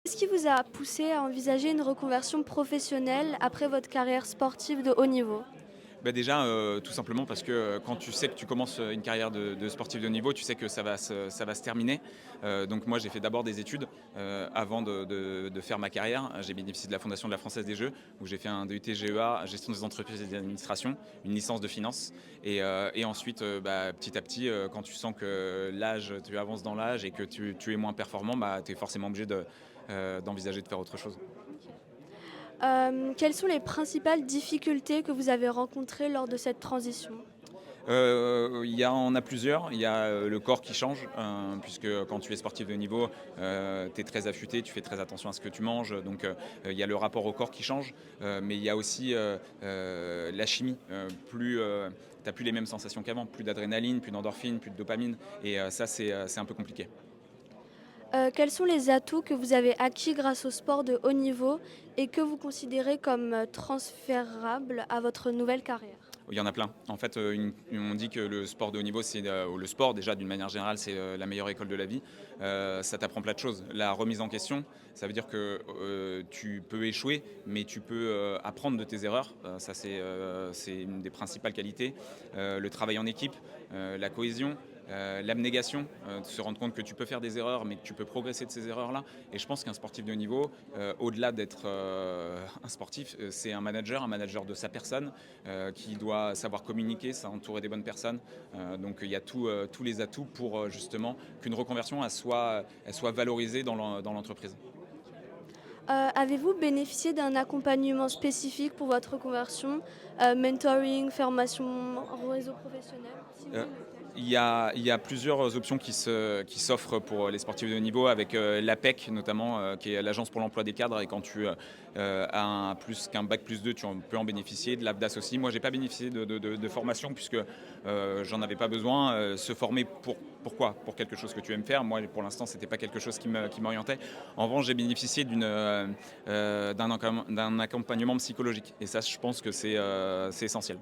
Qu'est-ce qui vous a poussé à envisager une reconversion professionnelle après votre carrière sportive de haut niveau? Bah déjà, tout simplement parce que, quand tu sais que tu commences, une carrière de sportif de haut niveau, tu sais que ça va se terminer. Donc moi, j'ai fait d'abord des études, avant de faire ma carrière. J'ai bénéficié de la Fondation de la Française des Jeux, où j'ai fait un DUT GEA, gestion des entreprises et de l'administration, une licence de finance et ensuite, petit à petit, quand tu sens que tu avances dans l'âge et que tu es moins performant, tu es forcément obligé d'envisager de faire autre chose. OK. Quelles sont les principales difficultés que vous avez rencontrées lors de cette transition? On a plusieurs. Il y a, le corps qui change, puisque quand tu es sportif de haut niveau, tu es très affûté, tu fais très attention à ce que tu manges, donc il y a le rapport au corps qui change, mais il y a aussi, la chimie. Tu plus les mêmes sensations qu'avant, plus d'adrénaline, plus d'endorphine, plus de dopamine et ça c'est un peu compliqué. Quels sont les atouts que vous avez acquis grâce au sport de haut niveau et que vous considérez comme, transférables à votre nouvelle carrière? Il y en a plein. En fait, on dit que le sport de haut niveau, ou le sport déjà d'une manière générale, c'est la meilleure école de la vie. Ça t'apprend plein de choses. La remise en question, ça veut dire que tu peux échouer, mais tu peux apprendre de tes erreurs. Ça, c'est une des principales qualités. Le travail en équipe, la cohésion. L'abnégation, de se rendre compte que tu peux faire des erreurs, mais que tu peux progresser de ces erreurs-là. Et je pense qu'un sportif de haut niveau, au-delà d'être un sportif, c'est un manager de sa personne, qui doit savoir communiquer, s'entourer des bonnes personnes. Donc il y a tous les atouts pour justement qu'une reconversion elle soit valorisée dans l'entreprise. Avez-vous bénéficié d'un accompagnement spécifique pour votre reconversion, mentoring, formation, réseau professionnel? Si Euh, oui, lequel? il y a plusieurs options qui s'offrent pour les sportifs de haut niveau avec l'APEC notamment, qui est l'Agence pour l'emploi des cadres. Et quand tu as plus qu'un bac plus 2, peux en bénéficier. De l'AFDAS aussi. Moi, j'ai pas bénéficié de formation puisque j'en avais pas besoin. Se former pourquoi? Pour quelque chose que tu aimes faire. Moi, pour l'instant, c'était pas quelque chose qui m'orientait. En revanche, j'ai bénéficié d'un accompagnement psychologique. Et ça, je pense que c'est essentiel.